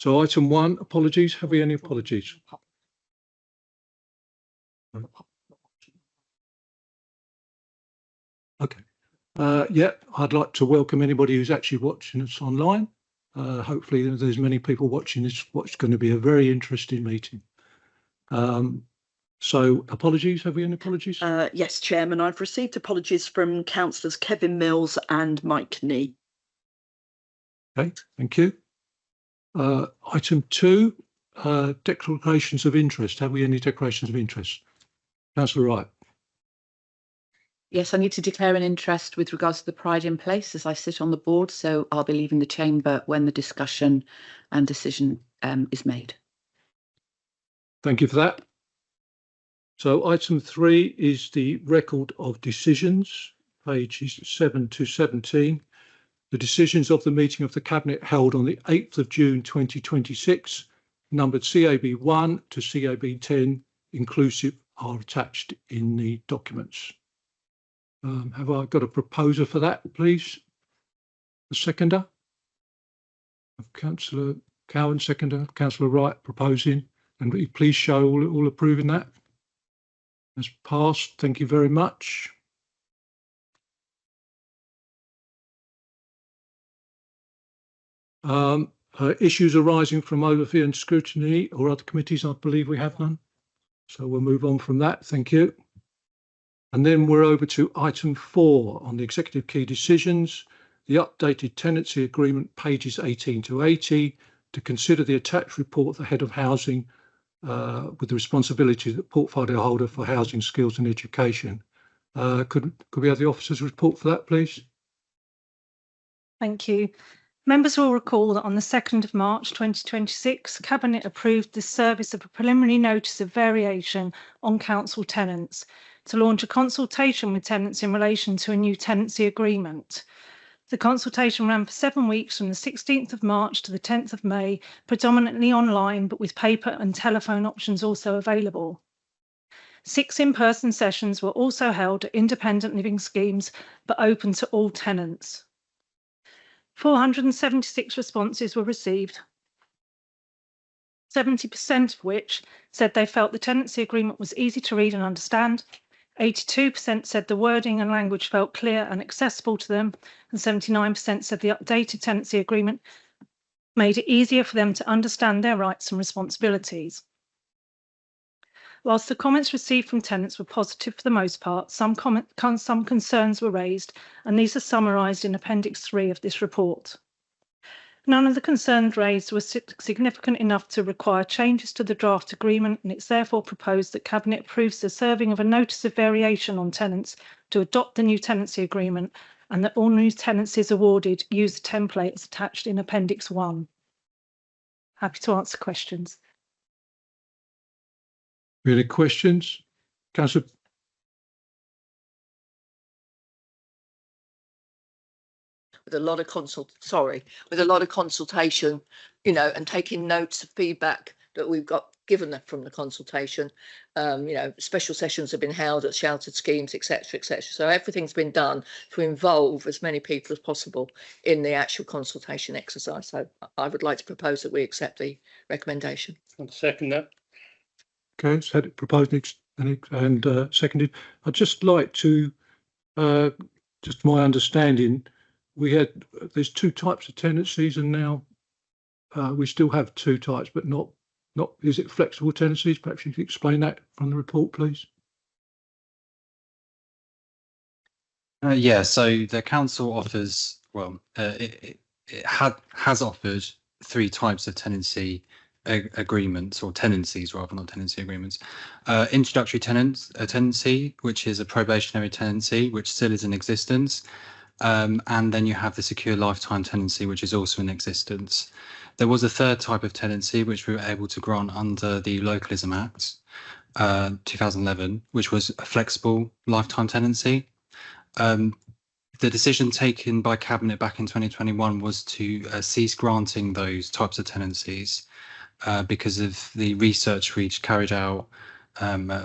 So item 1, apologies. Have we any apologies? Okay. Yeah, I'd like to welcome anybody who's actually watching us online. Hopefully there's many people watching this. What's going to be a very interesting meeting. So apologies. Have we any apologies? Yes, Chairman. I've received apologies from councillors Kevin Mills and Mike Nee. Okay, thank you. Item 2, declarations of interest. Have we any declarations of interest? Councillor Wright. Yes, I need to declare an interest with regards to the Pride in Place as I sit on the board, so I'll be leaving the chamber when the discussion and decision is made. Thank you for that. So item 3 is the record of decisions, pages 7 to 17. The decisions of the meeting of the Cabinet held on the 8th of June 2026, numbered CAB 1 to CAB 10, inclusive, are attached in the documents. Have I got a proposer for that, please? A seconder? Councillor Cowan, seconder. Councillor Wright proposing. And will you please show all approving that? That's passed. Thank you very much. Issues arising from overview and scrutiny or other committees, I believe we have none. So we'll move on from that. Thank you. And then we're over to item 4 on the executive key decisions, the updated tenancy agreement, pages 18 to 80, to consider the attached report of the head of housing with the responsibility of the portfolio holder for housing, skills and education. Could we have the officer's report for that, please? Thank you. Members will recall that on the 2nd of March 2026, Cabinet approved the service of a preliminary notice of variation on council tenants to launch a consultation with tenants in relation to a new tenancy agreement. The consultation ran for 7 weeks from the 16th of March to the 10th of May, predominantly online, but with paper and telephone options also available. 6 in-person sessions were also held at independent living schemes, but open to all tenants. 476 responses were received, 70% of which said they felt the tenancy agreement was easy to read and understand, 82% said the wording and language felt clear and accessible to them, and 79% said the updated tenancy agreement made it easier for them to understand their rights and responsibilities. Whilst the comments received from tenants were positive for the most part, some concerns were raised, and these are summarised in Appendix 3 of this report. None of the concerns raised were significant enough to require changes to the draft agreement, and it's therefore proposed that Cabinet approves the serving of a notice of variation on tenants to adopt the new tenancy agreement, and that all new tenancies awarded use the templates attached in Appendix 1. Happy to answer questions. Any questions? Councillor. With a lot of consultation, you know, and taking notes of feedback that we've got given from the consultation. You know, special sessions have been held at sheltered schemes, etc., etc. So everything's been done to involve as many people as possible in the actual consultation exercise. So I would like to propose that we accept the recommendation. I'll second that. Okay, it's had it proposed and seconded. I'd just like to, just my understanding, there's 2 types of tenancies, and now we still have 2 types, but not. Is it flexible tenancies? Perhaps you could explain that from the report, please. Yeah. So the council offers, well, it has offered 3 types of tenancy agreements, or tenancies rather, not tenancy agreements. Introductory tenancy, which is a probationary tenancy, which still is in existence, and then you have the secure lifetime tenancy, which is also in existence. There was a 3rd type of tenancy which we were able to grant under the Localism Act 2011, which was a flexible lifetime tenancy. The decision taken by Cabinet back in 2021 was to cease granting those types of tenancies because of the research we'd carried out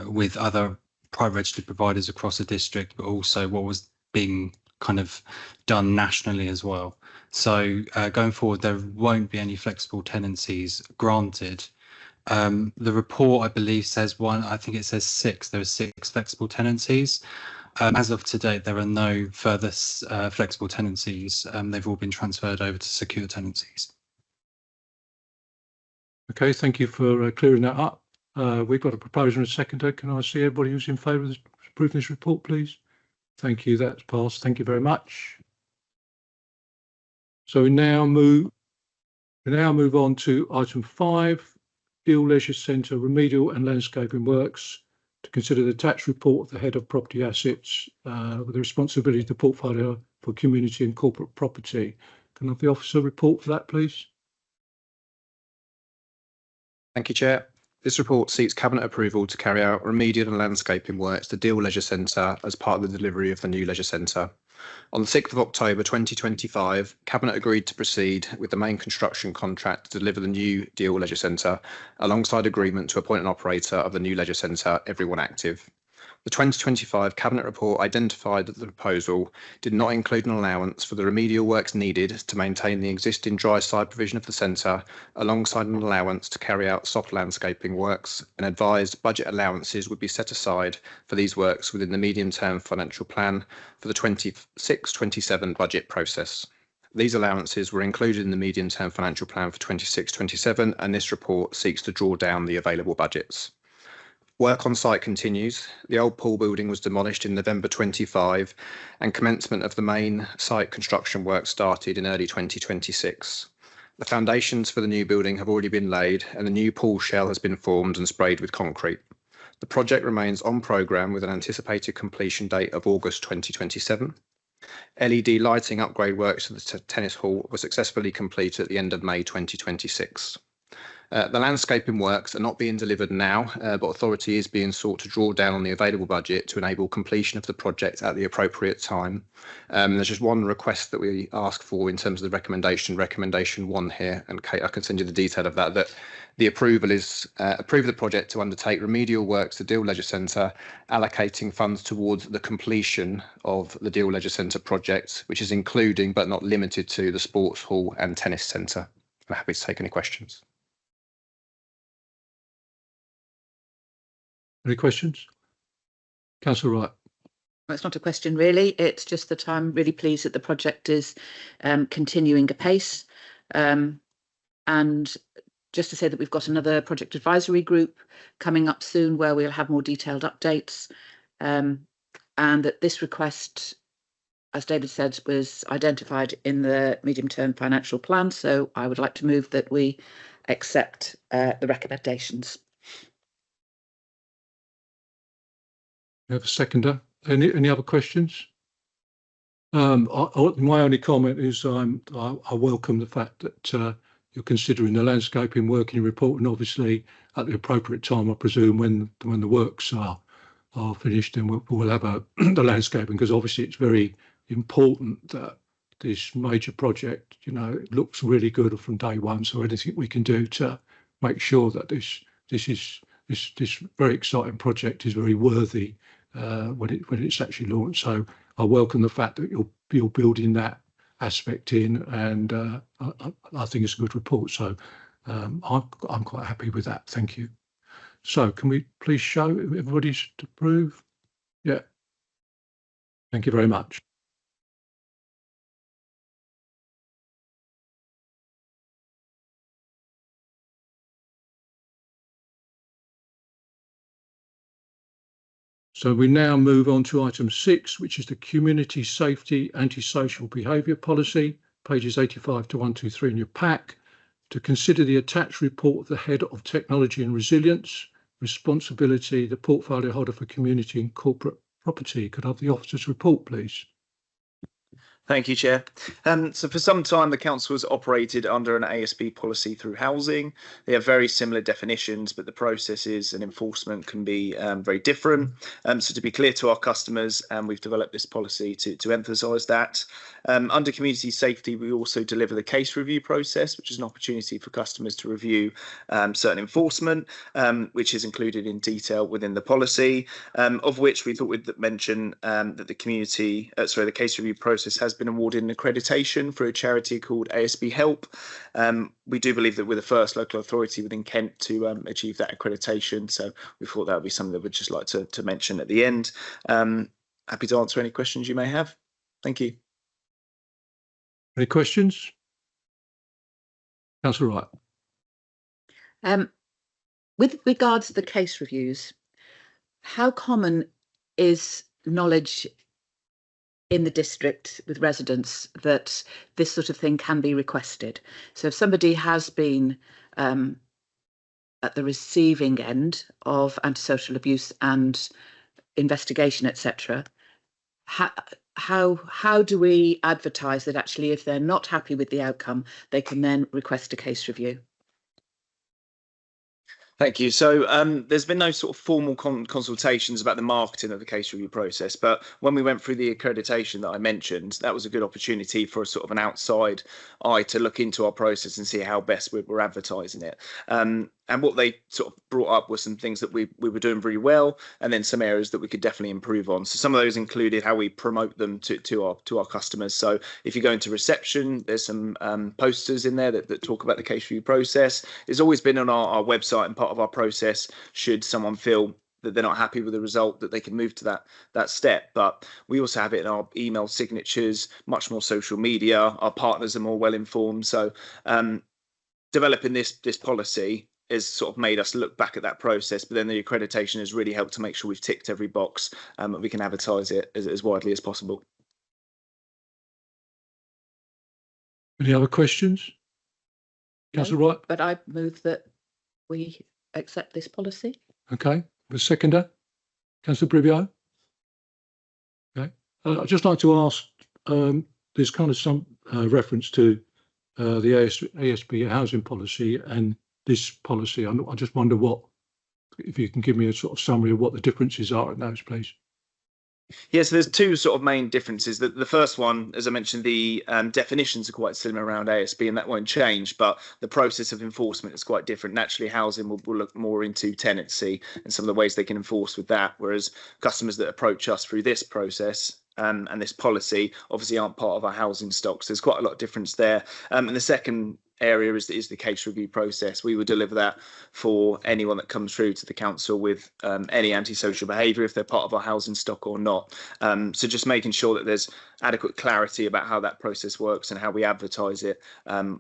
with other private registered providers across the district, but also what was being kind of done nationally as well. So going forward, there won't be any flexible tenancies granted. The report, I believe, says I think it says 6. There are 6 flexible tenancies. As of today, there are no further flexible tenancies. They've all been transferred over to secure tenancies. Okay, thank you for clearing that up. We've got a proposer and a seconder. Can I see everybody who's in favour of approving this report, please? Thank you. That's passed. Thank you very much. So we now move on to item 5, Deal Leisure Centre remedial and landscaping works, to consider the attached report of the head of property assets with the responsibility of the portfolio for community and corporate property. Can I have the officer report for that, please? Thank you, Chair. This report seeks Cabinet approval to carry out remedial and landscaping works to Deal Leisure Centre as part of the delivery of the new leisure centre. On the 6th of October 2025, Cabinet agreed to proceed with the main construction contract to deliver the new Deal Leisure Centre, alongside agreement to appoint an operator of the new leisure centre, Everyone Active. The 2025 Cabinet report identified that the proposal did not include an allowance for the remedial works needed to maintain the existing dry side provision of the centre, alongside an allowance to carry out soft landscaping works, and advised budget allowances would be set aside for these works within the medium-term financial plan for the 26-27 budget process. These allowances were included in the medium-term financial plan for 26-27, and this report seeks to draw down the available budgets. Work on site continues. The old pool building was demolished in November 25, and commencement of the main site construction work started in early 2026. The foundations for the new building have already been laid, and the new pool shell has been formed and sprayed with concrete. The project remains on programme with an anticipated completion date of August 2027. LED lighting upgrade works to the tennis hall were successfully completed at the end of May 2026. The landscaping works are not being delivered now, but authority is being sought to draw down on the available budget to enable completion of the project at the appropriate time. There's just one request that we ask for in terms of the recommendation 1 here, and Kate, I can send you the detail of that the approval is approve the project to undertake remedial works to Deal Leisure Centre, allocating funds towards the completion of the Deal Leisure Centre project, which is including but not limited to the sports hall and tennis centre. I'm happy to take any questions. Any questions? Councillor Wright. It's not a question really, it's just that I'm really pleased that the project is continuing apace, and just to say that we've got another project advisory group coming up soon where we'll have more detailed updates, and that this request, as David said, was identified in the medium-term financial plan, so I would like to move that we accept the recommendations. We have a seconder. Any other questions? My only comment is I welcome the fact that you're considering the landscaping work in your report, and obviously at the appropriate time, I presume, when the works are finished, then we'll have the landscaping, because obviously it's very important that this major project, it looks really good from day one. So anything we can do to make sure that this very exciting project is very worthy when it's actually launched. So I welcome the fact that you're building that aspect in, and I think it's a good report. So I'm quite happy with that. Thank you. So can we please show everybody's to approve? Yeah. Thank you very much. So we now move on to item 6, which is the Community Safety Antisocial Behaviour Policy, pages 85 to 123 in your pack, to consider the attached report of the Head of Technology and Resilience, responsibility, the portfolio holder for community and corporate property. Could I have the officer's report, please? Thank you, Chair. So for some time, the council has operated under an ASB policy through housing. They have very similar definitions, but the processes and enforcement can be very different. So to be clear to our customers, we've developed this policy to emphasise that. Under community safety, we also deliver the case review process, which is an opportunity for customers to review certain enforcement, which is included in detail within the policy, of which we thought we'd mention that the case review process has been awarded an accreditation for a charity called ASB Help. We do believe that we're the first local authority within Kent to achieve that accreditation, so we thought that would be something that we'd just like to mention at the end. Happy to answer any questions you may have. Thank you. Any questions? Councillor Wright. With regards to the case reviews, how common is knowledge in the district with residents that this sort of thing can be requested? So if somebody has been at the receiving end of antisocial abuse and investigation, etc., how do we advertise that actually if they're not happy with the outcome, they can then request a case review? Thank you. So there's been no sort of formal consultations about the marketing of the case review process, but when we went through the accreditation that I mentioned, that was a good opportunity for a sort of an outside eye to look into our process and see how best we're advertising it. And what they sort of brought up were some things that we were doing really well, and then some areas that we could definitely improve on. So some of those included how we promote them to our customers. So if you go into reception, there's some posters in there that talk about the case review process. It's always been on our website and part of our process. Should someone feel that they're not happy with the result, that they can move to that step. But we also have it in our email signatures, much more social media. Our partners are more well informed. So developing this policy has sort of made us look back at that process, but then the accreditation has really helped to make sure we've ticked every box and we can advertise it as widely as possible. Any other questions? Councillor Wright. But I move that we accept this policy. Okay. The seconder, Councillor Brivio. Okay. I'd just like to ask, there's kind of some reference to the ASB housing policy and this policy. I just wonder if you can give me a sort of summary of what the differences are in those, please. Yeah, so there's two sort of main differences. The first one, as I mentioned, the definitions are quite similar around ASB, and that won't change, but the process of enforcement is quite different. Naturally, housing will look more into tenancy and some of the ways they can enforce with that, whereas customers that approach us through this process and this policy obviously aren't part of our housing stocks. There's quite a lot of difference there. And the second area is the case review process. We would deliver that for anyone that comes through to the council with any antisocial behaviour, if they're part of our housing stock or not. So just making sure that there's adequate clarity about how that process works and how we advertise it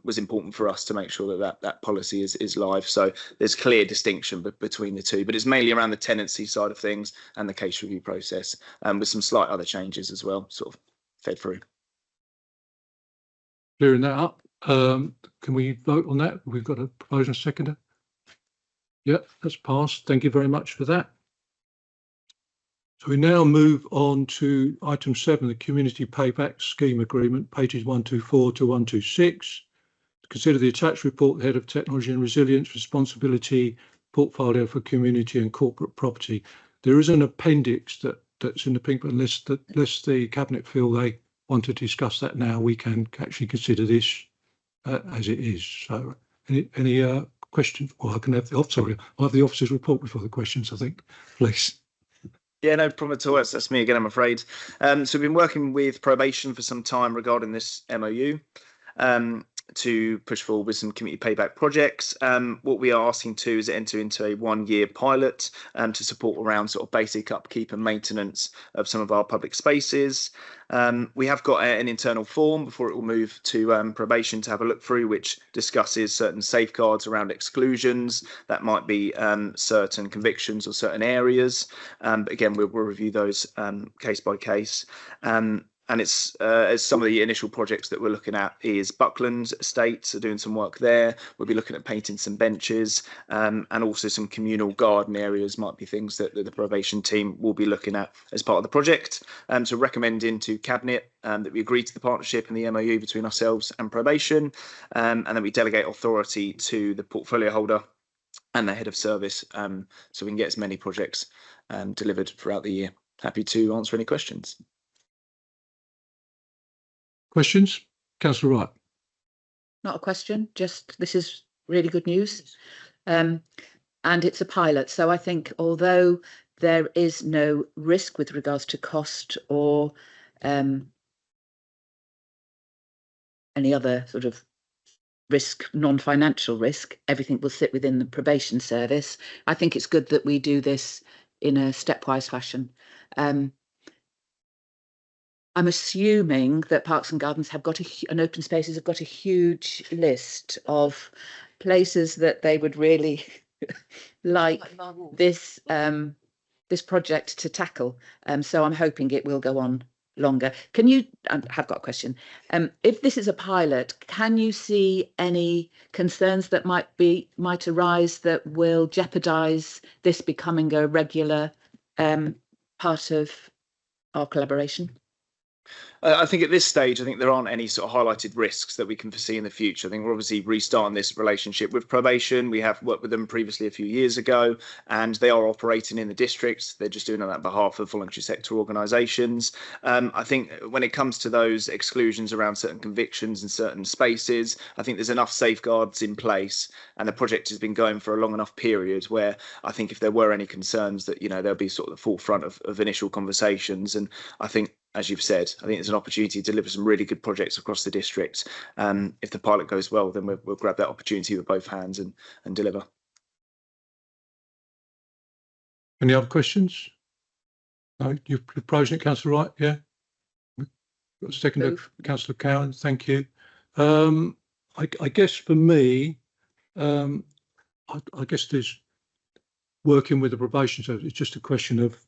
was important for us to make sure that policy is live. So there's clear distinction between the two, but it's mainly around the tenancy side of things and the case review process, with some slight other changes as well, sort of fed through. Clearing that up. Can we vote on that? We've got a proposal and a seconder. Yeah, that's passed. Thank you very much for that. So we now move on to item 7, the Community Payback Scheme Agreement, pages 124 to 126. To consider the attached report, the Head of Technology and Resilience Responsibility Portfolio for Community and Corporate Property. There is an appendix that's in the pink, but unless the Cabinet feel they want to discuss that now, we can actually consider this as it is. So any questions? Or I can have I'll have the officer's report before the questions, I think, please. Yeah, no problem at all. That's me again, I'm afraid. So we've been working with probation for some time regarding this MOU to push forward with some community payback projects. What we are asking to is enter into a 1-year pilot to support around sort of basic upkeep and maintenance of some of our public spaces. We have got an internal form before it will move to probation to have a look through, which discusses certain safeguards around exclusions. That might be certain convictions or certain areas. But again, we'll review those case by case. And it's as some of the initial projects that we're looking at is Buckland Estate, so doing some work there. We'll be looking at painting some benches and also some communal garden areas might be things that the probation team will be looking at as part of the project. So recommending to Cabinet that we agree to the partnership and the MOU between ourselves and probation, and then we delegate authority to the portfolio holder and the head of service, so we can get as many projects delivered throughout the year. Happy to answer any questions. Questions? Councillor Wright. Not a question, just this is really good news. And it's a pilot. So I think although there is no risk with regards to cost or any other sort of risk, non-financial risk, everything will sit within the probation service. I think it's good that we do this in a stepwise fashion. I'm assuming that Parks and Gardens have got and Open Spaces have got a huge list of places that they would really like this this project to tackle. So I'm hoping it will go on longer. Can you? I have got a question. If this is a pilot, can you see any concerns that might arise that will jeopardise this becoming a regular part of our collaboration? I think at this stage, I think there aren't any sort of highlighted risks that we can foresee in the future. I think we're obviously restarting this relationship with probation. We have worked with them previously a few years ago, and they are operating in the districts. They're just doing it on behalf of voluntary sector organisations. I think when it comes to those exclusions around certain convictions in certain spaces, I think there's enough safeguards in place, and the project has been going for a long enough period where I think if there were any concerns that, you know, they'll be sort of the forefront of initial conversations. And I think, as you've said, I think there's an opportunity to deliver some really good projects across the district. If the pilot goes well, then we'll grab that opportunity with both hands and deliver. Any other questions? No, you're proposing it, Councillor Wright? Yeah. Got a second, Councillor Cowan. Thank you. I guess for me, I guess there's working with the probation service. It's just a question of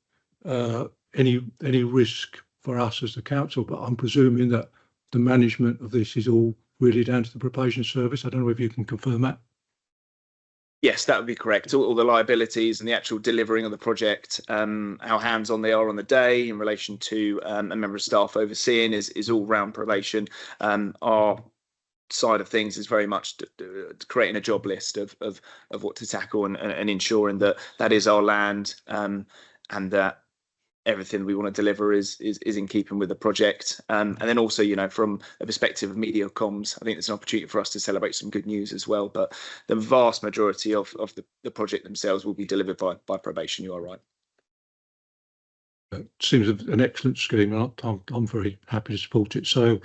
any risk for us as the council, but I'm presuming that the management of this is all really down to the probation service. I don't know if you can confirm that. Yes, that would be correct. All the liabilities and the actual delivering of the project, how hands-on they are on the day in relation to a member of staff overseeing is all round probation. Our side of things is very much creating a job list of what to tackle and ensuring that that is our land, and that everything we want to deliver is in keeping with the project. And then also, you know, from a perspective of media comms, I think there's an opportunity for us to celebrate some good news as well. But the vast majority of the project themselves will be delivered by probation. You are right. It seems an excellent scheme, and I'm very happy to support it. So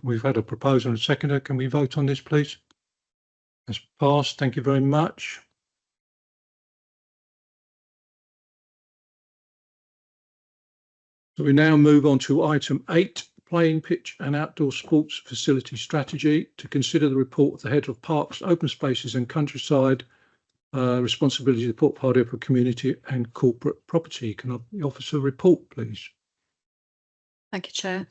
we've had a proposal and a seconder. Can we vote on this, please? That's passed. Thank you very much. So we now move on to item 8, playing pitch and outdoor sports facility strategy, to consider the report of the head of parks, open spaces and countryside, responsibility of the portfolio for community and corporate property. Can I have the officer report, please? Thank you, Chair.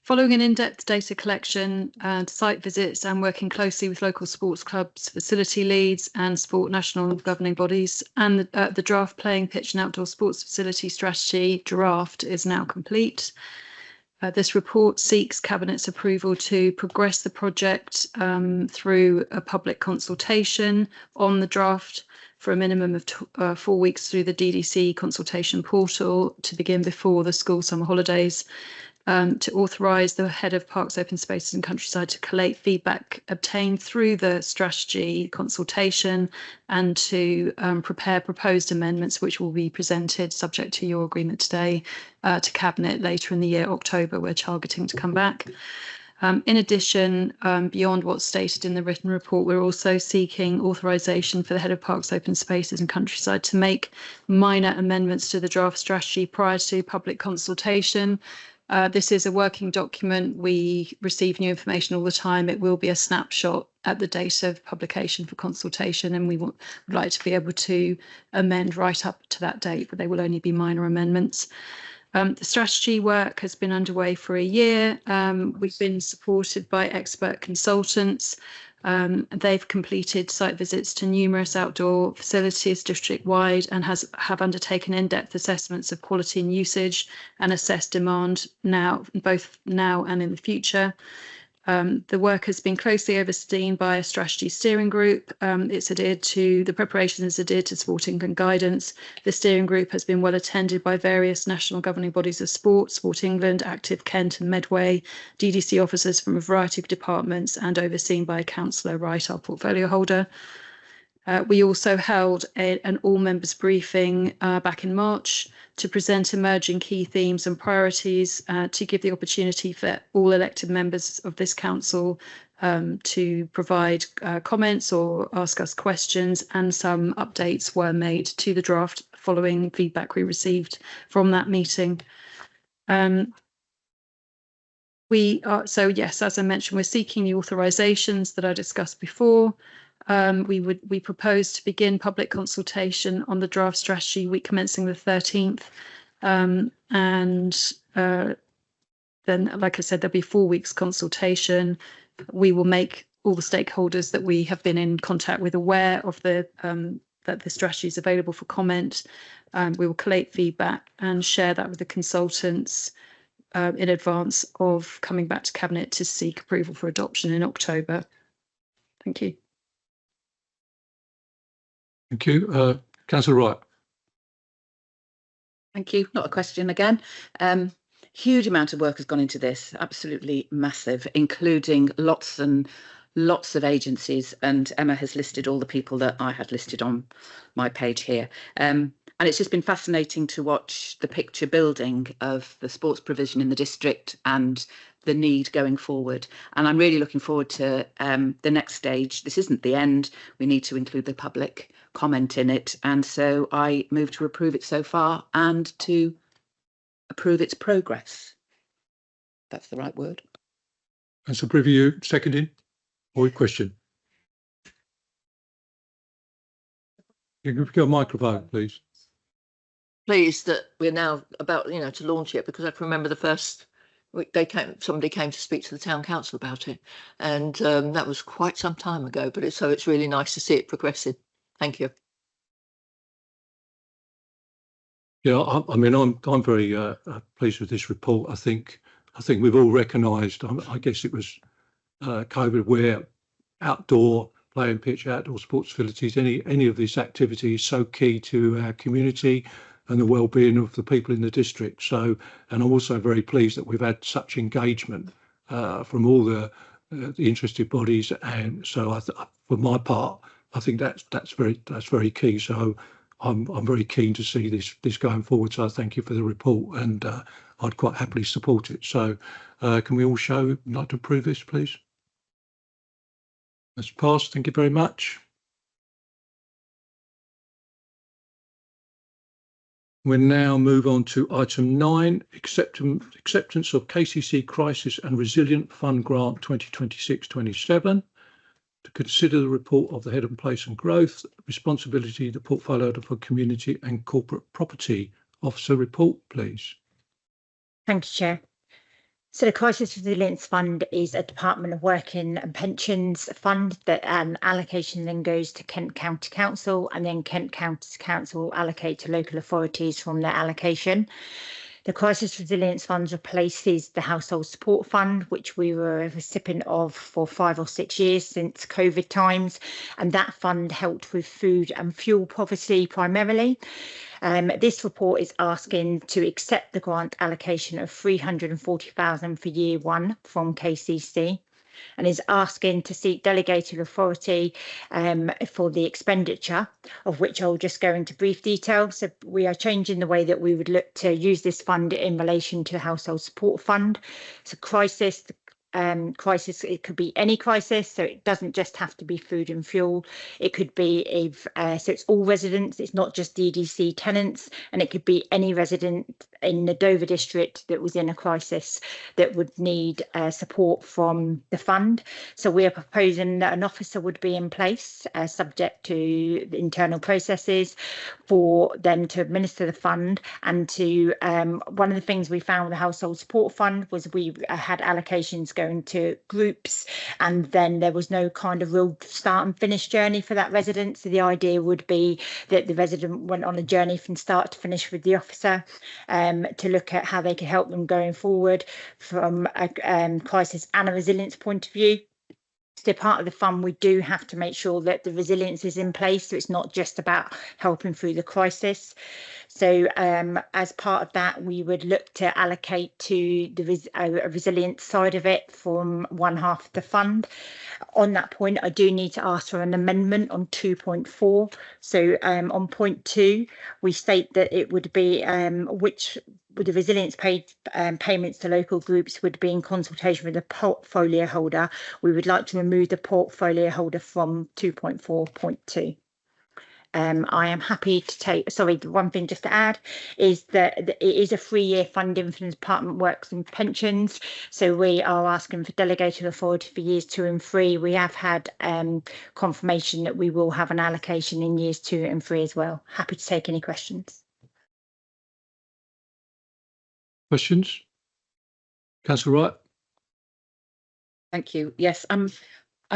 Following an in-depth data collection and site visits and working closely with local sports clubs, facility leads and sport national governing bodies, and the draft playing pitch and outdoor sports facility strategy draft is now complete. This report seeks Cabinet's approval to progress the project through a public consultation on the draft for a minimum of 4 weeks through the DDC consultation portal to begin before the school summer holidays. To authorise the head of parks, open spaces and countryside to collate feedback obtained through the strategy consultation and to prepare proposed amendments which will be presented, subject to your agreement today, to Cabinet later in the year. October, we're targeting to come back. In addition, beyond what's stated in the written report, we're also seeking authorisation for the head of parks, open spaces and countryside to make minor amendments to the draft strategy prior to public consultation. This is a working document. We receive new information all the time. It will be a snapshot at the date of publication for consultation, and we would like to be able to amend right up to that date, but they will only be minor amendments. The strategy work has been underway for a year. We've been supported by expert consultants. They've completed site visits to numerous outdoor facilities district-wide and have undertaken in-depth assessments of quality and usage and assessed demand both now and in the future. The work has been closely overseen by a strategy steering group. It's adhered to the preparation has adhered to sporting and guidance. The steering group has been well attended by various national governing bodies of sport, Sport England, Active Kent and Medway, DDC officers from a variety of departments, and overseen by Councillor Wright, our portfolio holder. We also held an all members briefing back in March to present emerging key themes and priorities, to give the opportunity for all elected members of this council to provide comments or ask us questions, and some updates were made to the draft following feedback we received from that meeting. So yes, as I mentioned, we're seeking the authorisations that I discussed before. We propose to begin public consultation on the draft strategy week commencing the 13th. Then, like I said, there'll be 4 weeks consultation. We will make all the stakeholders that we have been in contact with aware of that the strategy is available for comment. We will collate feedback and share that with the consultants in advance of coming back to Cabinet to seek approval for adoption in October. Thank you. Thank you. Councillor Wright. Thank you. Not a question again. Huge amount of work has gone into this, absolutely massive, including lots and lots of agencies. And Emma has listed all the people that I had listed on my page here. And it's just been fascinating to watch the picture building of the sports provision in the district and the need going forward. And I'm really looking forward to the next stage. This isn't the end. We need to include the public comment in it. And so I move to approve it so far and to approve its progress. That's the right word. Councillor Privy, seconding or question? You can get a microphone, please. Pleased that we're now about, to launch it, because I can remember the first week somebody came to speak to the town council about it, and that was quite some time ago, but it's really nice to see it progressing. Thank you. Yeah, I mean, I'm very pleased with this report. I think we've all recognised. I guess it was COVID, where outdoor playing pitch, outdoor sports facilities, any of this activity is so key to our community and the well-being of the people in the district. So, and I'm also very pleased that we've had such engagement from all the interested bodies. And so, for my part, I think that's very key. So, I'm very keen to see this going forward. So, I thank you for the report, and I'd quite happily support it. So, can we all like to approve this, please? That's passed. Thank you very much. We'll now move on to item 9, acceptance of KCC Crisis and Resilient Fund Grant 2026-27. To consider the report of the Head and Place and Growth, responsibility, the portfolio for community and corporate property officer report, please. Thank you, Chair. So the Crisis Resilience Fund is a Department of Working and Pensions fund that allocation then goes to Kent County Council, and then Kent County Council allocate to local authorities from their allocation. The Crisis Resilience Fund replaces the Household Support Fund, which we were a recipient of for 5 or 6 years since COVID times, and that fund helped with food and fuel poverty primarily. This report is asking to accept the grant allocation of $340,000 for year 1 from KCC, and is asking to seek delegated authority for the expenditure, of which I'll just go into brief detail. So we are changing the way that we would look to use this fund in relation to the Household Support Fund. So crisis, it could be any crisis, so it doesn't just have to be food and fuel. It could be so it's all residents, it's not just DDC tenants, and it could be any resident in the Dover district that was in a crisis that would need support from the fund. So we are proposing that an officer would be in place, subject to the internal processes, for them to administer the fund. And to one of the things we found with the Household Support Fund was we had allocations going to groups, and then there was no kind of real start and finish journey for that resident. So the idea would be that the resident went on a journey from start to finish with the officer. to look at how they can help them going forward from a crisis and a resilience point of view. So part of the fund, we do have to make sure that the resilience is in place. So it's not just about helping through the crisis. So as part of that, we would look to allocate to the resilience side of it from one half of the fund. On that point, I do need to ask for an amendment on 2.4. So on point 2, we state that it would be which with the resilience payments to local groups would be in consultation with the portfolio holder. We would like to remove the portfolio holder from 2.4.2. I am happy to take, sorry, the one thing just to add is that it is a 3-year funding from the Department of Works and Pensions. So we are asking for delegated authority for years 2 and 3. We have had confirmation that we will have an allocation in years 2 and 3 as well. Happy to take any questions. Questions? Councillor Wright? Thank you. Yes, I'm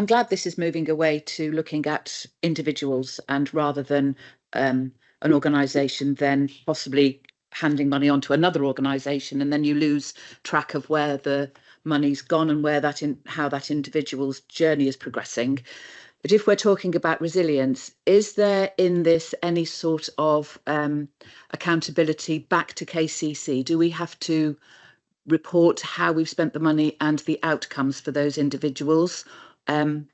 glad this is moving away to looking at individuals, and rather than an organisation then possibly handing money on to another organisation, and then you lose track of where the money's gone and where how that individual's journey is progressing. But if we're talking about resilience, is there in this any sort of accountability back to KCC? Do we have to report how we've spent the money and the outcomes for those individuals? And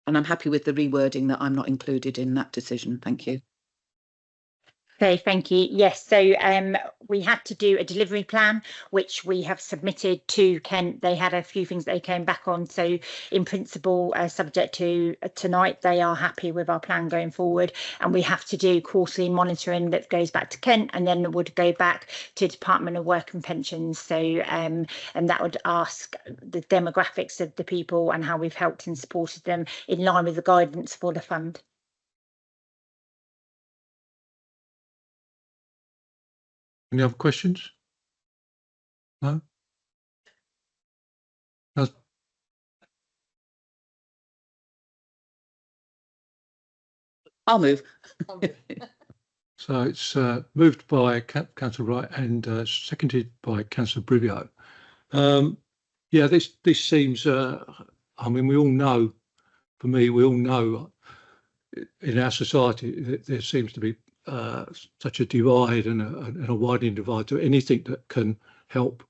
I'm happy with the rewording that I'm not included in that decision. Thank you. Okay, thank you. Yes, so we had to do a delivery plan, which we have submitted to Kent. They had a few things they came back on. So in principle, subject to tonight, they are happy with our plan going forward. And we have to do quarterly monitoring that goes back to Kent, and then would go back to Department of Work and Pensions. So and that would ask the demographics of the people and how we've helped and supported them in line with the guidance for the fund. Any other questions? No? No? I'll move. So it's moved by Councillor Wright and seconded by Councillor Brivio. Yeah, this seems, I mean, we all know, for me, we all know in our society that there seems to be such a divide and a widening divide to anything that can help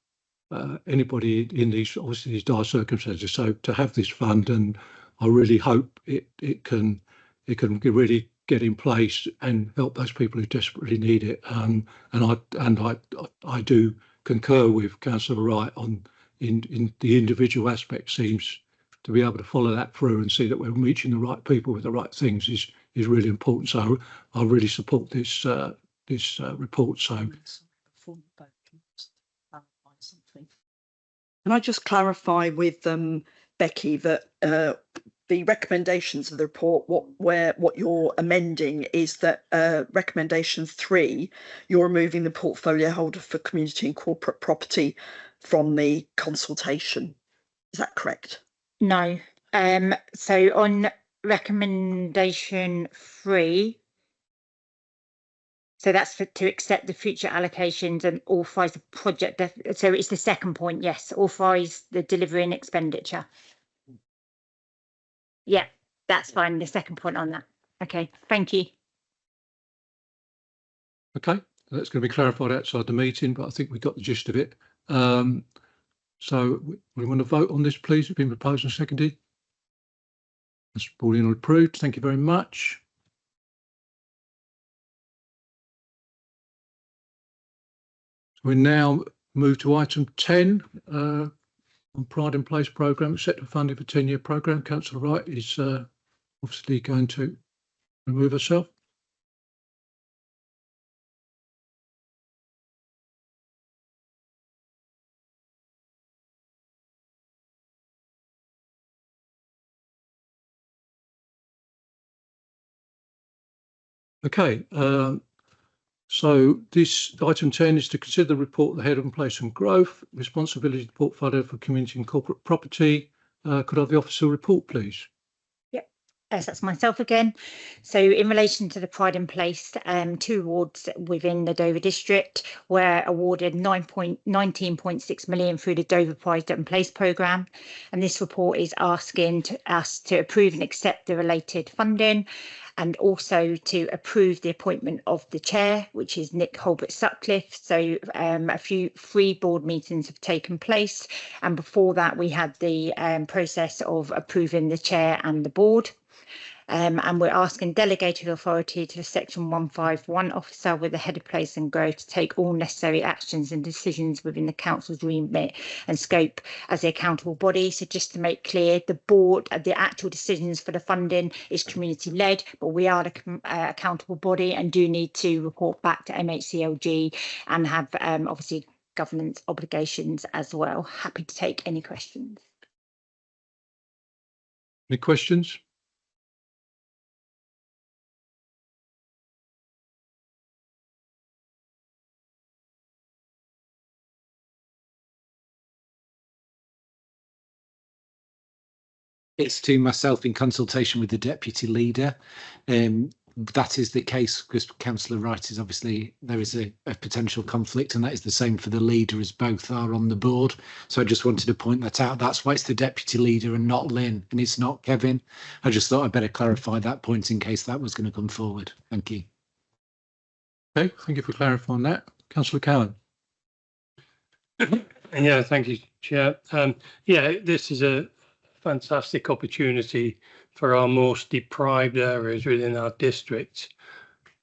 anybody in these, obviously, these dire circumstances. So to have this fund, and I really hope it can really get in place and help those people who desperately need it. And I do concur with Councillor Wright on in the individual aspect. Seems to be able to follow that through and see that we're reaching the right people with the right things is really important. So I really support this report. So can I just clarify with Becky that the recommendations of the report, what you're amending is that recommendation 3, you're removing the portfolio holder for community and corporate property from the consultation. Is that correct? No. So on recommendation 3, so that's to accept the future allocations and authorise the project. So it's the second point. Yes, authorise the delivery and expenditure. Yeah, that's fine. The second point on that. Okay, thank you. okay, that's going to be clarified outside the meeting, but I think we got the gist of it. So we want to vote on this, please. It's been proposed and seconded. That's brought in and approved. Thank you very much. We now move to item 10 on Pride in Place programme, set funding for 10-year programme. Councillor Wright is obviously going to remove herself. Okay, so this item 10 is to consider the report of the Head of Place and Growth, responsibility portfolio for community and corporate property. Could I have the officer report, please? Yep. That's myself again. So in relation to the Pride in Place, 2 awards within the Dover district were awarded 19.6 million through the Dover Pride in Place programme. And this report is asking us to approve and accept the related funding, and also to approve the appointment of the chair, which is Nick Holbert Sutcliffe. So a few 3 board meetings have taken place. And before that, we had the process of approving the chair and the board. And we're asking delegated authority to the Section 151 officer with the head of place and growth to take all necessary actions and decisions within the council's remit and scope as the accountable body. So just to make clear, the board, the actual decisions for the funding is community led, but we are the accountable body and do need to report back to MHCLG and have obviously governance obligations as well. Happy to take any questions. Any questions? It's to myself in consultation with the deputy leader. That is the case because Councillor Wright is obviously there is a potential conflict, and that is the same for the leader as both are on the board. So I just wanted to point that out. That's why it's the deputy leader and not Lynn, and it's not Kevin. I just thought I'd better clarify that point in case that was going to come forward. Thank you. Okay, thank you for clarifying that. Councillor Cowan. Yeah, thank you, Chair. Yeah, this is a fantastic opportunity for our most deprived areas within our district.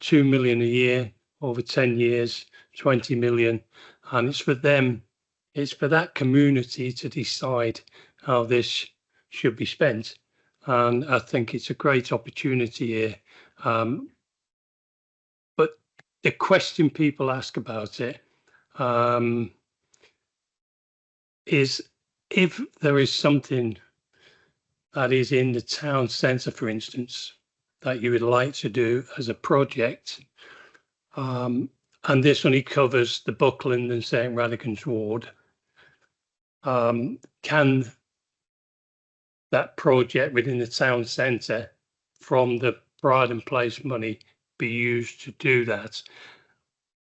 2 million a year over 10 years, 20 million, and it's for them, it's for that community to decide how this should be spent. And I think it's a great opportunity here. But the question people ask about it is if there is something that is in the town centre, for instance, that you would like to do as a project, and this only covers the Buckland and St Radicans ward, can that project within the town centre from the Pride and Place money be used to do that?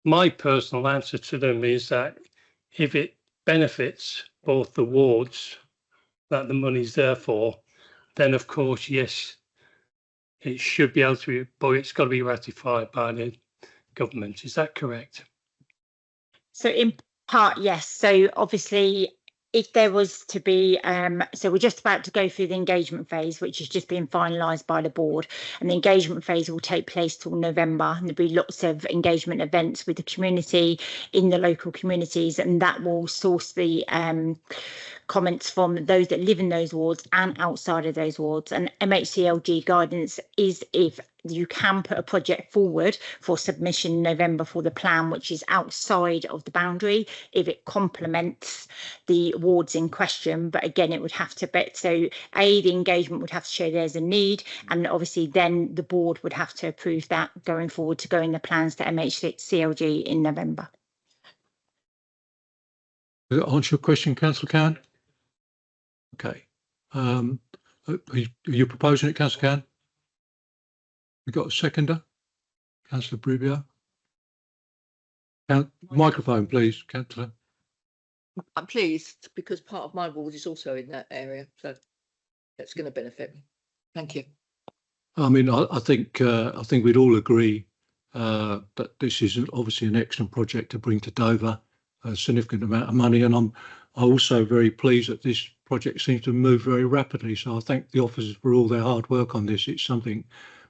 My personal answer to them is that if it benefits both the wards that the money's there for, then of course, yes, it should be able to be, but it's got to be ratified by the government. Is that correct? So in part, yes. So obviously, if there was to be, so we're just about to go through the engagement phase, which is just being finalised by the board, and the engagement phase will take place till November, and there'll be lots of engagement events with the community in the local communities, and that will source the comments from those that live in those wards and outside of those wards. And MHCLG guidance is if you can put a project forward for submission in November for the plan, which is outside of the boundary, if it complements the wards in question. But again, it would have to be, so the engagement would have to show there's a need, and obviously then the board would have to approve that going forward to go in the plans to MHCLG in November. Does that answer your question, Councillor Cowan? Okay. Are you proposing it, Councillor Cowan? We got a seconder, Councillor Brubio. Microphone, please, Councillor. I'm pleased because part of my ward is also in that area, so it's going to benefit me. Thank you. I mean, I think we'd all agree that this is obviously an excellent project to bring to Dover, a significant amount of money, and I'm also very pleased that this project seems to move very rapidly. So I thank the officers for all their hard work on this. It's something,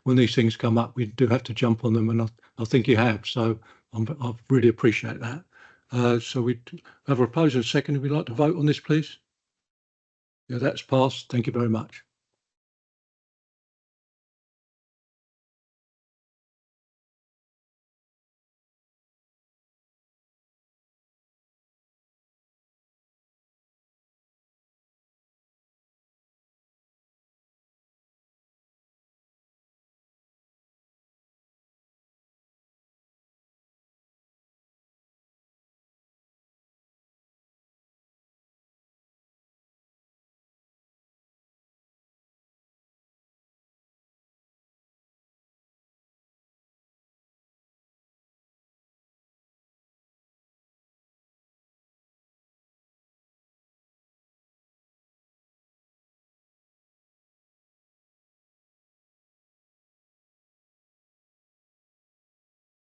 when these things come up, we do have to jump on them, and I think you have. So I really appreciate that. So we have a proposal. Second, if we'd like to vote on this, please. Yeah, that's passed. Thank you very much.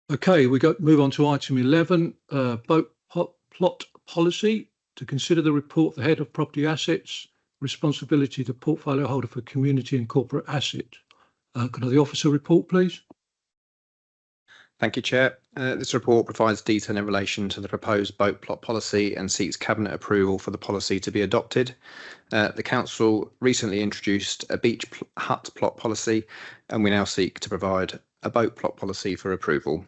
Okay, move on to item 11, boat plot policy. To consider the report, the head of property assets, responsibility to portfolio holder for community and corporate asset. Can I have the officer report, please? Thank you, Chair. This report provides detail in relation to the proposed boat plot policy and seeks Cabinet approval for the policy to be adopted. The Council recently introduced a beach hut plot policy, and we now seek to provide a boat plot policy for approval.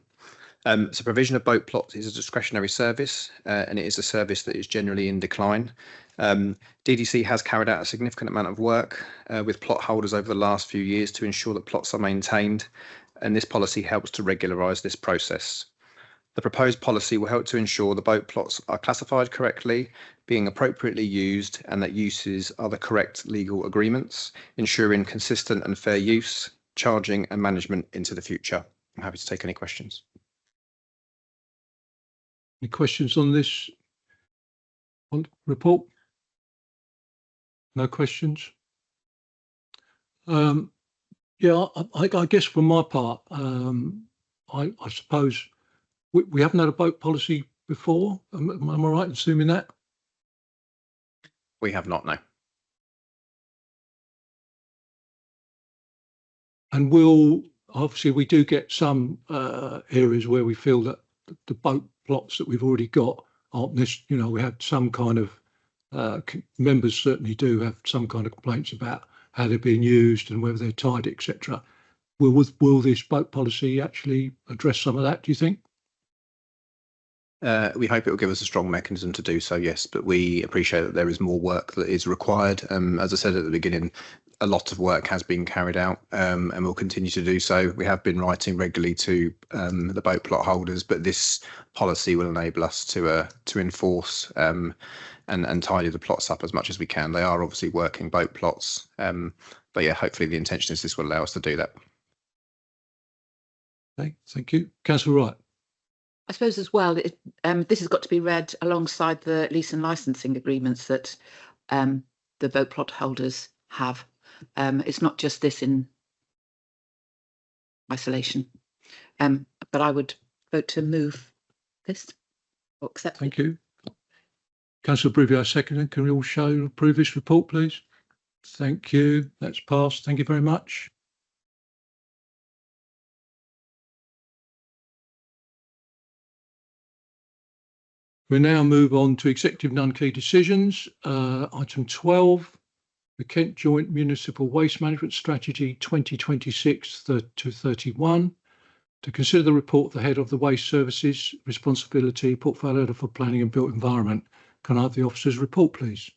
So provision of boat plots is a discretionary service, and it is a service that is generally in decline. DDC has carried out a significant amount of work with plot holders over the last few years to ensure that plots are maintained, and this policy helps to regularise this process. The proposed policy will help to ensure the boat plots are classified correctly, being appropriately used, and that uses are the correct legal agreements, ensuring consistent and fair use, charging and management into the future. I'm happy to take any questions. Any questions on this report? No questions? Yeah, I guess for my part, I suppose we haven't had a boat policy before. Am I right in assuming that? We have not, no. And obviously we do get some areas where we feel that the boat plots that we've already got aren't this, we have some kind of members certainly do have some kind of complaints about how they're being used and whether they're tied, etc. Will this boat policy actually address some of that, do you think? We hope it will give us a strong mechanism to do so, yes, but we appreciate that there is more work that is required. As I said at the beginning, a lot of work has been carried out and will continue to do so. We have been writing regularly to the boat plot holders, but this policy will enable us to enforce and tidy the plots up as much as we can. They are obviously working boat plots, but yeah, hopefully the intention is this will allow us to do that. Okay, thank you. Councillor Wright. I suppose as well, this has got to be read alongside the lease and licensing agreements that the boat plot holders have. It's not just this in isolation, but I would vote to move this or accept. Thank you. Councillor Brivio, second. Can we all approve this report, please? Thank you. That's passed. Thank you very much. We now move on to executive non-key decisions. Item 12, the Kent Joint Municipal Waste Management Strategy 2026 to 31. To consider the report, the head of the Waste Services Responsibility Portfolio for Planning and Built Environment. Can I have the officer's report, please?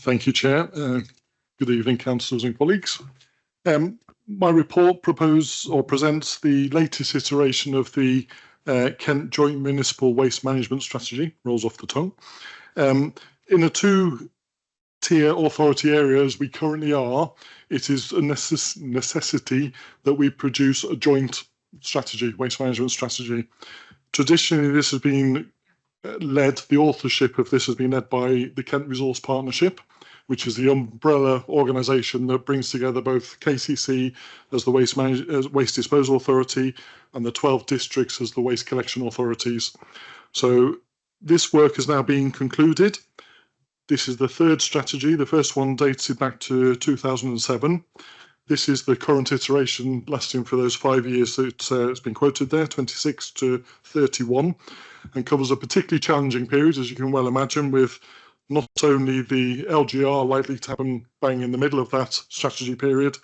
Thank you, Chair. Good evening, councillors and colleagues. My report presents the latest iteration of the Kent Joint Municipal Waste Management Strategy, rolls off the tongue. In a two-tier authority area as we currently are, it is a necessity that we produce a joint strategy, waste management strategy. Traditionally, this has been the authorship of this has been led by the Kent Resource Partnership, which is the umbrella organisation that brings together both KCC as the waste disposal authority and the 12 districts as the waste collection authorities. So this work is now being concluded. This is the third strategy. The first one dated back to 2007. This is the current iteration lasting for those 5 years that it's been quoted there, 26 to 31, and covers a particularly challenging period, as you can well imagine, with not only the LGR likely to happen bang in the middle of that strategy period,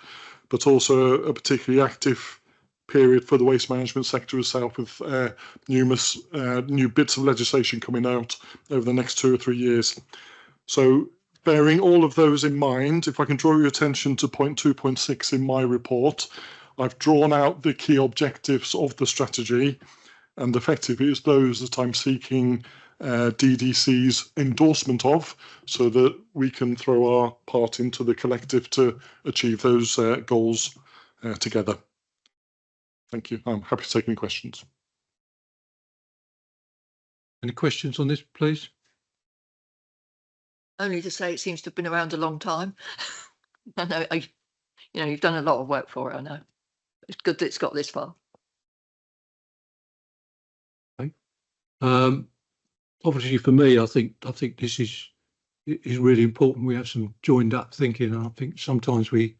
but also a particularly active period for the waste management sector itself, with numerous new bits of legislation coming out over the next 2 or 3 years. So bearing all of those in mind, if I can draw your attention to point 2.6 in my report, I've drawn out the key objectives of the strategy, and effectively it's those that I'm seeking DDC's endorsement of, so that we can throw our part into the collective to achieve those goals together. Thank you. I'm happy to take any questions. Any questions on this, please? Only to say it seems to have been around a long time. I know, you've done a lot of work for it, I know. It's good that it's got this far. Obviously, for me, I think this is really important. We have some joined up thinking, and I think sometimes we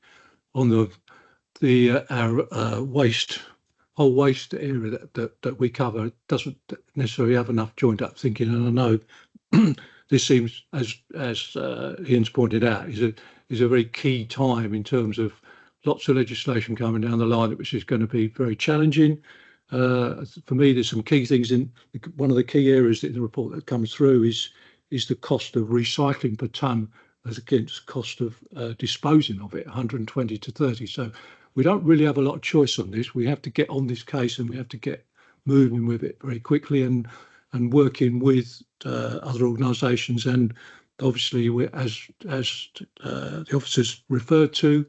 on our whole waste area that we cover doesn't necessarily have enough joined up thinking. And I know this seems, as Ian's pointed out, is a very key time in terms of lots of legislation coming down the line, which is going to be very challenging. For me, there's some key things in one of the key areas in the report that comes through is the cost of recycling per tonne as against cost of disposing of it, 120 to 30. So we don't really have a lot of choice on this. We have to get on this case and we have to get moving with it very quickly and working with other organisations. And obviously, as the officers referred to,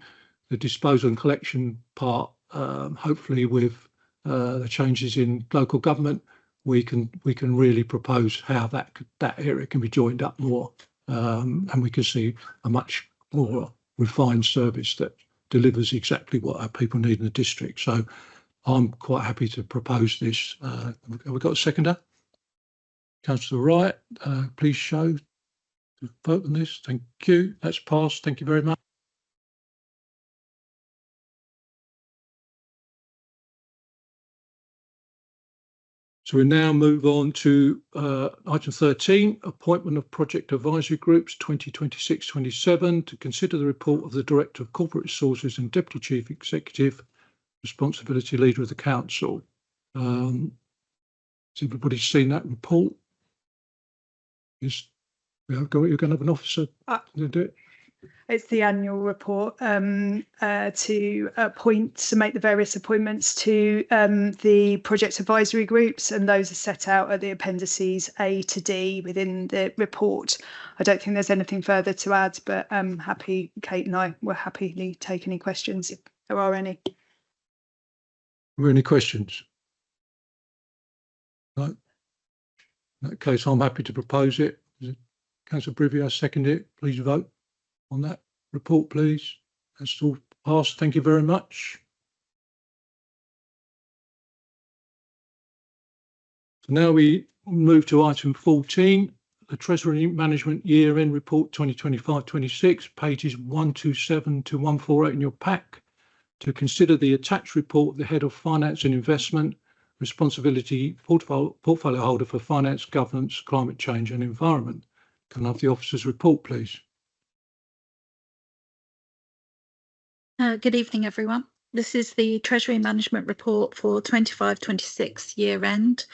the disposal and collection part, hopefully with the changes in local government, we can really propose how that area can be joined up more, and we can see a much more refined service that delivers exactly what our people need in the district. So I'm quite happy to propose this. Have we got a seconder? Councillor Wright, please show the vote on this. Thank you. That's passed. Thank you very much. So we now move on to item 13, appointment of project advisory groups 2026-27 to consider the report of the Director of Corporate Resources and Deputy Chief Executive Responsibility Leader of the Council. Has everybody seen that report? Yes, you're going to have an officer to do it. It's the annual report to make the various appointments to the project advisory groups, and those are set out at the appendices A to D within the report. I don't think there's anything further to add, but I'm happy, Kate and I will happily take any questions if there are any. Are there any questions? No. In that case, I'm happy to propose it. Councillor Brivio, second it. Please vote on that report, please. That's all passed. Thank you very much. So now we move to item 14, the Treasury Management Year-End Report 2025-26, pages 127 to 148 in your pack, to consider the attached report of the Head of Finance and Investment, Responsibility Portfolio Holder for Finance, Governance, Climate Change and Environment. Can I have the officer's report, please? Good evening, everyone. This is the Treasury Management Report for 25-26 year end.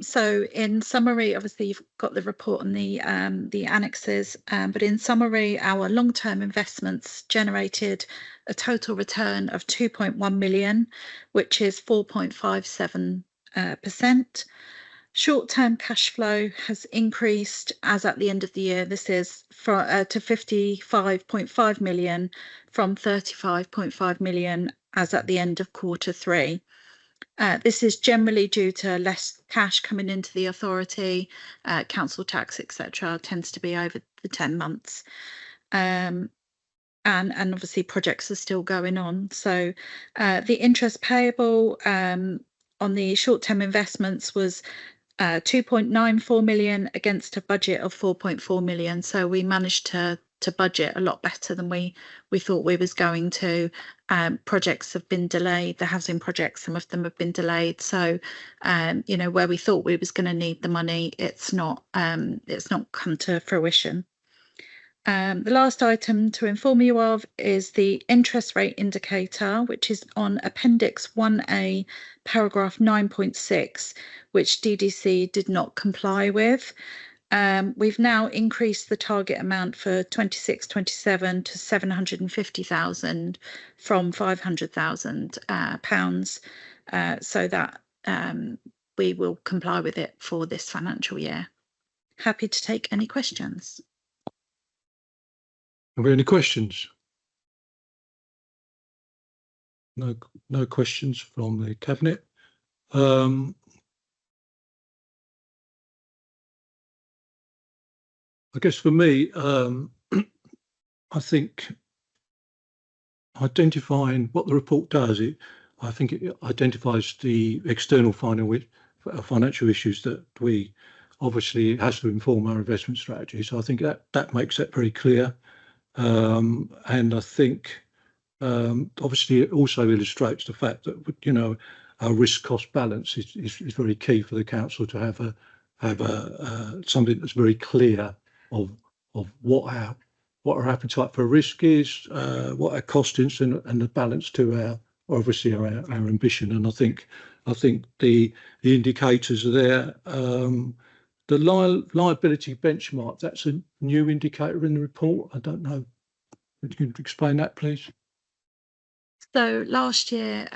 So in summary, obviously you've got the report and the annexes, but in summary, our long-term investments generated a total return of 2.1 million, which is 4.57%. Short-term cash flow has increased as at the end of the year. This is to 55.5 million from 35.5 million as at the end of quarter 3. This is generally due to less cash coming into the authority, council tax, etc. tends to be over the 10 months. And obviously projects are still going on. So the interest payable on the short-term investments was 2.94 million against a budget of 4.4 million. So we managed to budget a lot better than we thought we was going to. Projects have been delayed. The housing projects, some of them have been delayed. So you know, where we thought we was going to need the money, it's not come to fruition. The last item to inform you of is the interest rate indicator, which is on Appendix 1A, paragraph 9.6, which DDC did not comply with. We've now increased the target amount for 26-27 to 750,000 from 500,000 pounds, so that we will comply with it for this financial year. Happy to take any questions. Are there any questions? No questions from the Cabinet. I guess for me, I think identifying what the report does, I think it identifies the external financial issues that we obviously it has to inform our investment strategy. So I think that makes that very clear. And I think obviously it also illustrates the fact that, you know, our risk cost balance is very key for the council to have something that's very clear of what our appetite for risk is, what our cost is, and the balance to our ambition. And I think the indicators are there. The liability benchmark, that's a new indicator in the report. I don't know. Could you explain that, please? So last year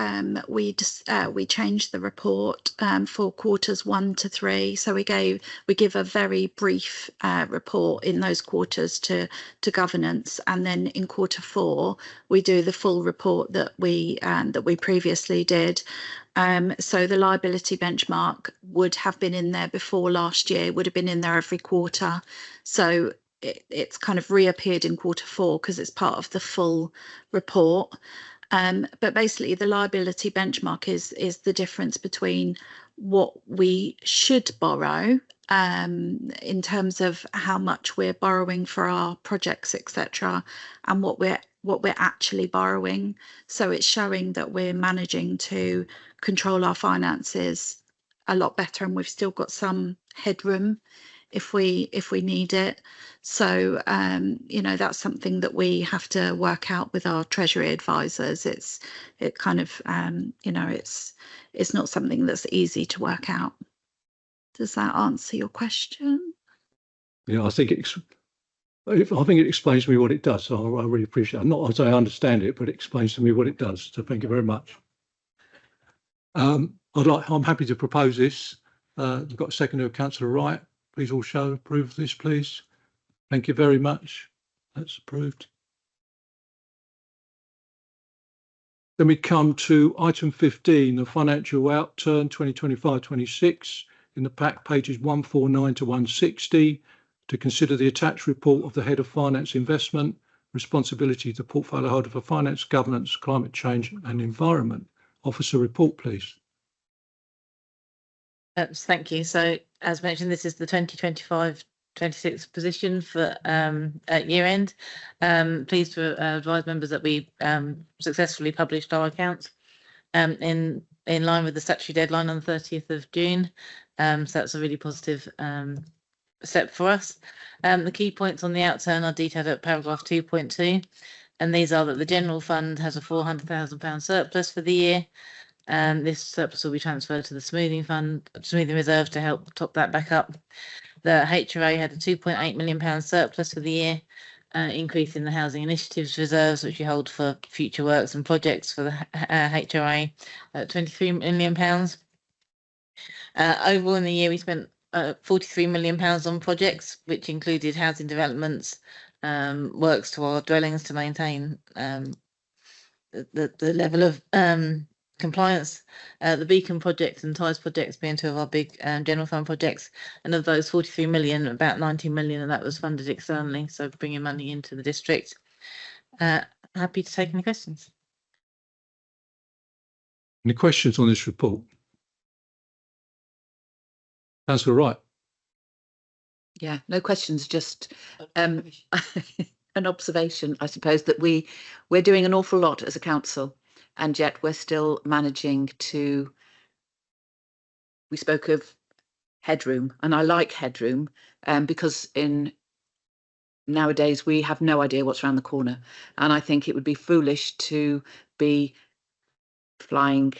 we changed the report for quarters 1 to 3. So we give a very brief report in those quarters to governance, and then in quarter 4 we do the full report that we previously did. So the liability benchmark would have been in there before last year, would have been in there every quarter. So it's kind of reappeared in quarter 4 because it's part of the full report. But basically the liability benchmark is the difference between what we should borrow in terms of how much we're borrowing for our projects, etc., and what we're actually borrowing. So it's showing that we're managing to control our finances a lot better, and we've still got some headroom if we need it. So you know, that's something that we have to work out with our treasury advisors. It kind of you know, it's not something that's easy to work out. Does that answer your question? Yeah, I think it explains to me what it does. So I really appreciate it. Not as I understand it, but it explains to me what it does. So thank you very much. I'm happy to propose this. We've got a seconder, Councillor Wright. Please all show approve of this, please. Thank you very much. That's approved. Then we come to item 15, the financial outturn 2025-26 in the pack, pages 149 to 160, to consider the attached report of the Head of Finance Investment, responsibility to portfolio holder for finance, governance, climate change and environment. Officer, report, please. Thank you. So, as mentioned, this is the 2025-26 position for at year end. Pleased to advise members that we successfully published our accounts in line with the statutory deadline on the 30th of June. So that's a really positive step for us. The key points on the outturn are detailed at paragraph 2.2, and these are that the general fund has a £400,000 surplus for the year. This surplus will be transferred to the smoothing reserve to help top that back up. The HRA had a £2.8 million surplus for the year, increase in the housing initiatives reserves, which we hold for future works and projects for the HRA, at £23 million. Overall in the year we spent £43 million on projects, which included housing developments, works to our dwellings to maintain the level of compliance, the Beacon projects and Ties projects being two of our big general fund projects, and of those 43 million, about 19 million of that was funded externally, so bringing money into the district. Happy to take any questions. Any questions on this report? Councillor Wright. Yeah, no questions, just an observation, I suppose, that we're doing an awful lot as a council, and yet we're still managing to, we spoke of headroom, and I like headroom because nowadays we have no idea what's around the corner, and I think it would be foolish to be flying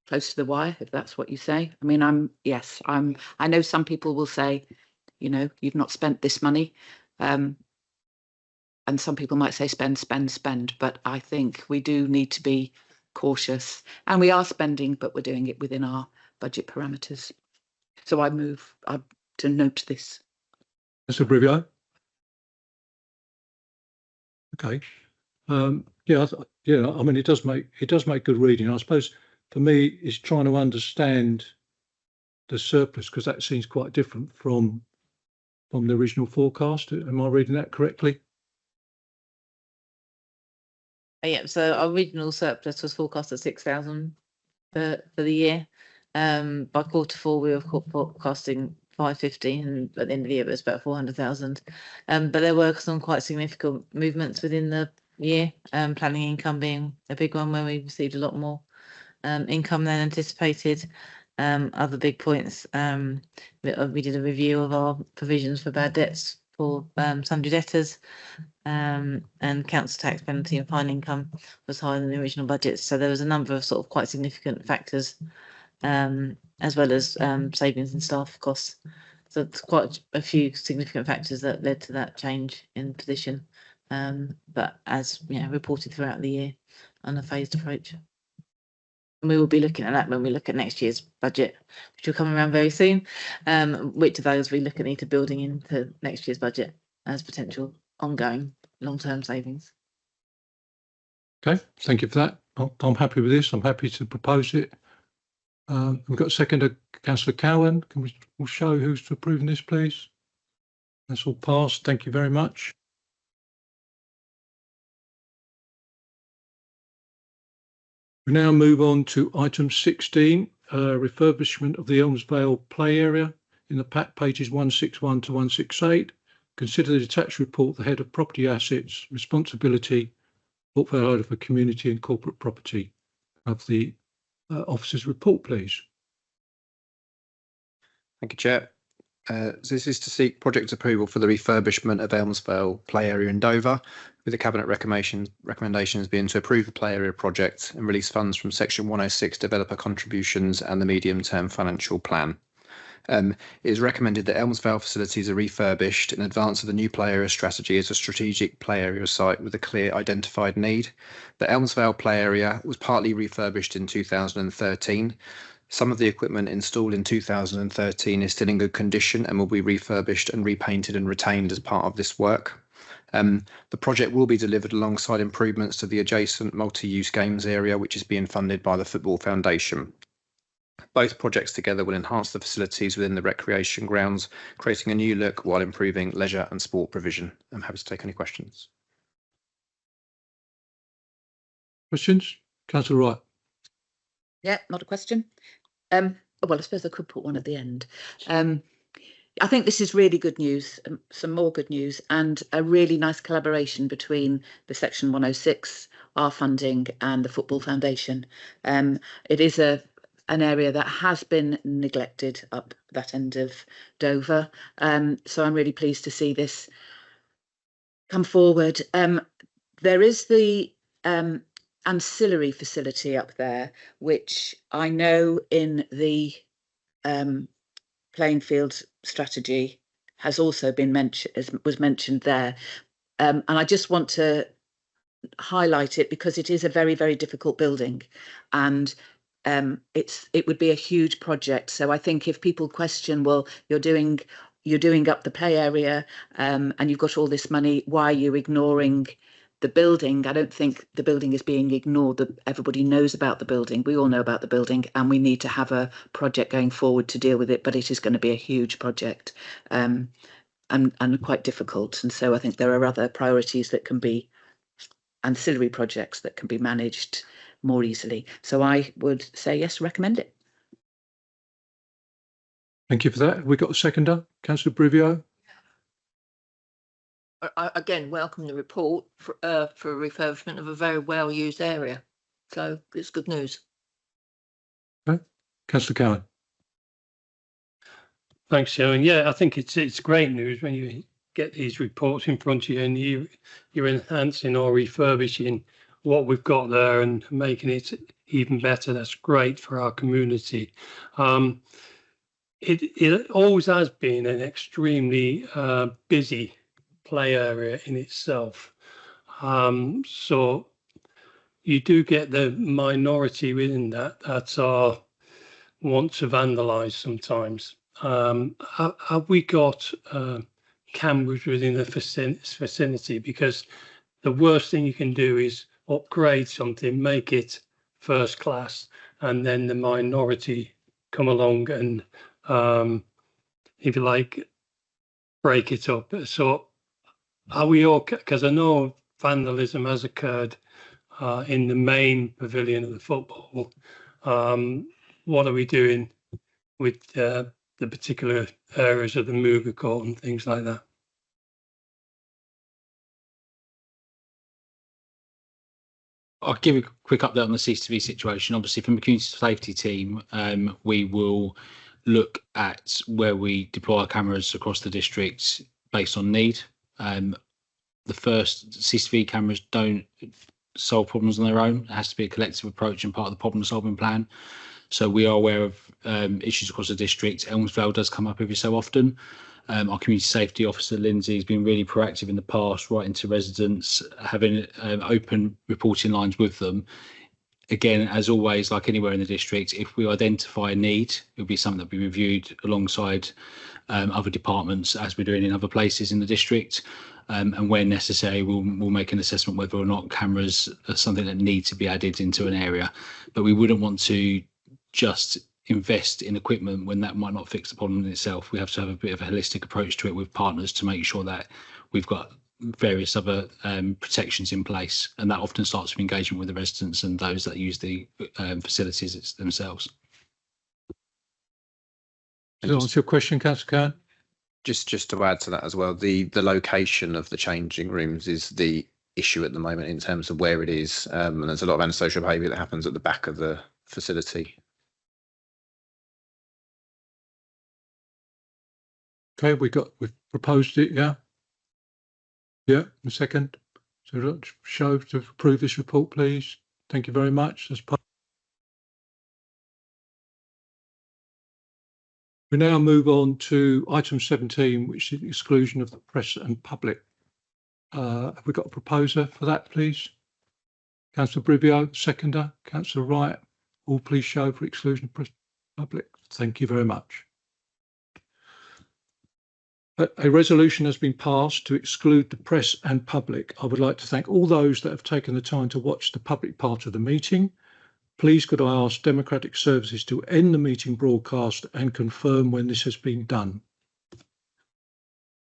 close to the wire, if that's what you say. I mean, I know some people will say, you know, you've not spent this money, and some people might say spend, but I think we do need to be cautious, and we are spending, but we're doing it within our budget parameters. So I move to note this. Mr. Brivio. Okay. I mean, it does make good reading. I suppose for me, it's trying to understand the surplus, because that seems quite different from the original forecast. Am I reading that correctly? Yeah, so our original surplus was forecast at 6,000 for the year. By Q4, we were forecasting 550, and at the end of the year, it was about 400,000. But there were some quite significant movements within the year, planning income being a big one, where we received a lot more income than anticipated. Other big points, we did a review of our provisions for bad debts for sundry debtors, and council tax penalty and fine income was higher than the original budget. So there was a number of sort of quite significant factors, as well as savings in staff costs. So it's quite a few significant factors that led to that change in position. But as reported throughout the year on a phased approach. And we will be looking at that when we look at next year's budget, which will come around very soon. Which of those we look at into building into next year's budget as potential ongoing long-term savings. Okay, thank you for that. I'm happy with this. I'm happy to propose it. We've got a second, Councillor Cowan. Can we'll show who's approving this, please? That's all passed. Thank you very much. We now move on to item 16, refurbishment of the Elmsvale play area in the pack pages 161 to 168. Consider the attached report, the head of property assets, responsibility, portfolio for community and corporate property of the officer's report, please. Thank you, Chair. So this is to seek project approval for the refurbishment of Elmsvale play area in Dover, with the Cabinet recommendations being to approve the play area project and release funds from Section 106 developer contributions and the medium-term financial plan. It is recommended that Elmsvale facilities are refurbished in advance of the new play area strategy as a strategic play area site with a clear identified need. The Elmsvale play area was partly refurbished in 2013. Some of the equipment installed in 2013 is still in good condition and will be refurbished and repainted and retained as part of this work. The project will be delivered alongside improvements to the adjacent multi-use games area, which is being funded by the Football Foundation. Both projects together will enhance the facilities within the recreation grounds, creating a new look while improving leisure and sport provision. I'm happy to take any questions. Questions? Councillor Wright. Yeah, not a question. Well, I suppose I could put one at the end. I think this is really good news, some more good news, and a really nice collaboration between the Section 106, our funding, and the Football Foundation. It is an area that has been neglected up that end of Dover, so I'm really pleased to see this come forward. There is the ancillary facility up there, which I know in the playing field strategy has also been was mentioned there, and I just want to highlight it because it is a very, very difficult building, and it would be a huge project. So I think if people question, well, you're doing up the play area, and you've got all this money, why are you ignoring the building? I don't think the building is being ignored. Everybody knows about the building. We all know about the building, and we need to have a project going forward to deal with it. But it is going to be a huge project, and quite difficult. And so I think there are other priorities that can be ancillary projects that can be managed more easily. So I would say yes, recommend it. Thank you for that. We got a seconder, Councillor Brivio. I again welcome the report for refurbishment of a very well used area. So it's good news. Okay. Councillor Cowan. Thanks, Joe. And yeah, I think it's great news when you get these reports in front of you and you're enhancing or refurbishing what we've got there and making it even better. That's great for our community. It always has been an extremely busy play area in itself. So you do get the minority within that are want to vandalise sometimes. Have we got cameras within the vicinity? Because the worst thing you can do is upgrade something, make it first class, and then the minority come along and, if you like, break it up. So are we all, because I know vandalism has occurred in the main pavilion of the football. what are we doing with the particular areas of the Muga Court and things like that. I'll give a quick update on the CCTV situation. Obviously, from the community safety team, we will look at where we deploy our cameras across the district based on need. The first CCTV cameras don't solve problems on their own. It has to be a collective approach and part of the problem solving plan. So we are aware of issues across the district. Elmsvale does come up every so often. Our community safety officer, Lindsay, has been really proactive in the past, writing to residents, having open reporting lines with them. Again, as always, like anywhere in the district, if we identify a need, it will be something that will be reviewed alongside other departments, as we're doing in other places in the district. And when necessary, we'll make an assessment whether or not cameras are something that need to be added into an area. But we wouldn't want to just invest in equipment when that might not fix the problem in itself. We have to have a bit of a holistic approach to it with partners to make sure that we've got various other protections in place, and that often starts with engagement with the residents and those that use the facilities themselves. Does that answer your question, Councillor Kern? Just to add to that as well, the location of the changing rooms is the issue at the moment in terms of where it is, and there's a lot of antisocial behaviour that happens at the back of the facility. Okay, we've proposed it, yeah? Yeah, a second. So show to approve this report, please. Thank you very much. We now move on to item 17, which is the exclusion of the press and public. Have we got a proposer for that, please? Councillor Brivio, seconder. Councillor Wright, all please show for exclusion of press and public. Thank you very much. A resolution has been passed to exclude the press and public. I would like to thank all those that have taken the time to watch the public part of the meeting. Please could I ask Democratic Services to end the meeting broadcast and confirm when this has been done.